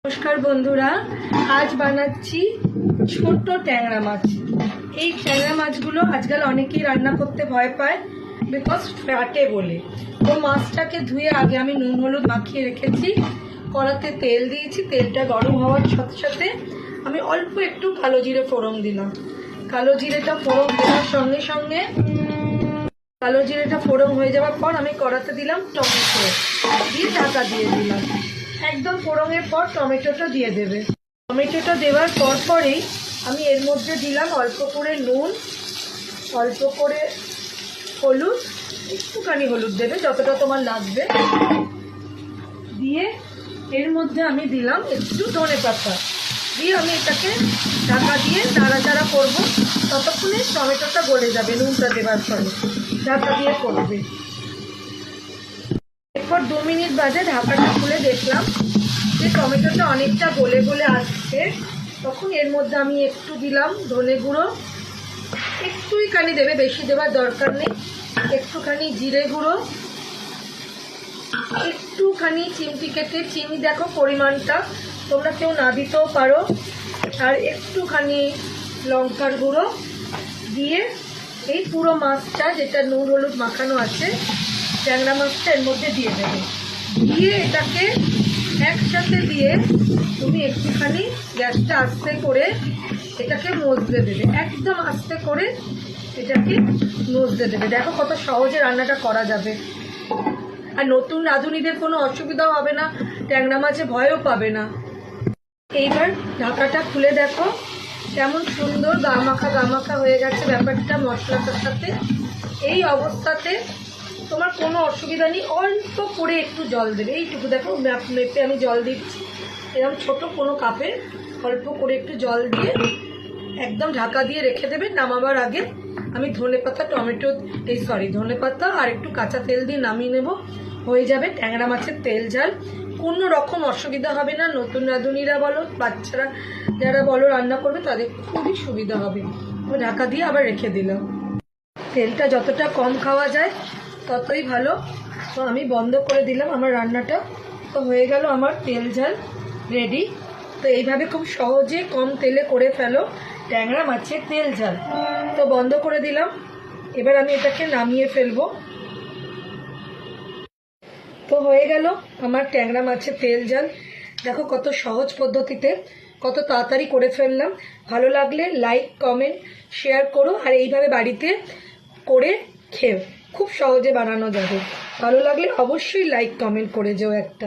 নমস্কার বন্ধুরা, আজ বানাচ্ছি ছোট ট্যাংরা মাছ। এই ট্যাংরা মাছগুলো আজকাল অনেকেই রান্না করতে ভয় পায়, বিকজ ফ্যাটে বলে। তো মাছটাকে ধুয়ে আগে আমি নুন হলুদ মাখিয়ে রেখেছি, কড়াতে তেল দিয়েছি। তেলটা গরম হওয়ার সাথে সাথে আমি অল্প একটু কালো জিরে ফোড়ন দিলাম। কালো জিরেটা ফোড়ন দেওয়ার সঙ্গে সঙ্গে কালো জিরেটা ফোড়ন হয়ে যাওয়ার পর আমি কড়াতে দিলাম টমেটো, দিয়ে ঢাকা দিয়ে দিলাম। একদম ফোড়নের পর টমেটোটা দিয়ে দেবে। টমেটোটা দেওয়ার পরেই আমি এর মধ্যে দিলাম অল্প করে নুন, অল্প করে হলুদ, একটুখানি হলুদ দেবে যতটা তোমার লাগবে। দিয়ে এর মধ্যে আমি দিলাম একটু ধনেপাতা, দিয়ে আমি এটাকে ঢাকা দিয়ে নাড়াচাড়া করবো। ততক্ষণে টমেটোটা গলে যাবে নুনটা দেওয়ার ফলে। ঢাকা দিয়ে করবে। এরপর 2 মিনিট বাদে ঢাকাটা খুলে দেখলাম যে টমেটোটা অনেকটা গলে গলে আসছে। তখন এর মধ্যে আমি একটু দিলাম ধনে গুঁড়ো, একটুখানি দেবে, বেশি দেওয়ার দরকার নেই। একটুখানি জিরে গুঁড়ো, একটুখানি চিমটি কেটে চিনি, দেখো পরিমাণটা, তোমরা কেউ না দিতেও পারো। আর একটুখানি লঙ্কার গুঁড়ো দিয়ে এই পুরো মাছটা, যেটা নুন হলুদ মাখানো আছে, ট্যাংরা মাছটা এর মধ্যে দিয়ে দেবে। দিয়ে এটাকে একসাথে দিয়ে তুমি একটুখানি গ্যাসটা আস্তে করে এটাকে মজতে দেবে, একদম আস্তে করে এটাকে মজতে দেবে। দেখো কত সহজে রান্নাটা করা যাবে। আর নতুন রাঁধুনিদের কোনো অসুবিধাও হবে না, ট্যাংরা মাছে ভয়ও পাবে না। এইবার ঢাকাটা খুলে দেখো কেমন সুন্দর গামাখা হয়ে গেছে ব্যাপারটা মশলাটার সাথে। এই অবস্থাতে তোমার কোনো অসুবিধা নেই, অল্প করে একটু জল দেবে। এইটুকু দেখো মেপে আমি জল দিচ্ছি, এরকম ছোট কোনো কাপে অল্প করে একটু জল দিয়ে একদম ঢাকা দিয়ে রেখে দেবে। নামাবার আগে আমি ধনেপাতা আর একটু কাঁচা তেল দিয়ে নামিয়ে নেব। হয়ে যাবে ট্যাংরা মাছের তেল ঝাল। কোনো রকম অসুবিধা হবে না, নতুন রাঁধুনিরা বলো, বাচ্চারা যারা বলো রান্না করবে তাদের খুবই সুবিধা হবে। আমি ঢাকা দিয়ে আবার রেখে দিলাম। তেলটা যতটা কম খাওয়া যায় ততই ভালো। তো আমি বন্ধ করে দিলাম আমার রান্নাটা। তো হয়ে গেল আমার তেল ঝাল রেডি। তো এইভাবে খুব সহজে কম তেলে করে ফেলো ট্যাংরা মাছের তেল ঝাল। তো বন্ধ করে দিলাম। এবার আমি এটাকে নামিয়ে ফেলবো। তো হয়ে গেল আমার ট্যাংরা মাছের তেল ঝাল। দেখো কত সহজ পদ্ধতিতে, কত তাড়াতাড়ি করে ফেললাম। ভালো লাগলে লাইক কমেন্ট শেয়ার করো, আর এইভাবে বাড়িতে করে খেও, খুব সহজে বানানো যাবে। ভালো লাগলে অবশ্যই লাইক কমেন্ট করে যেও একটা।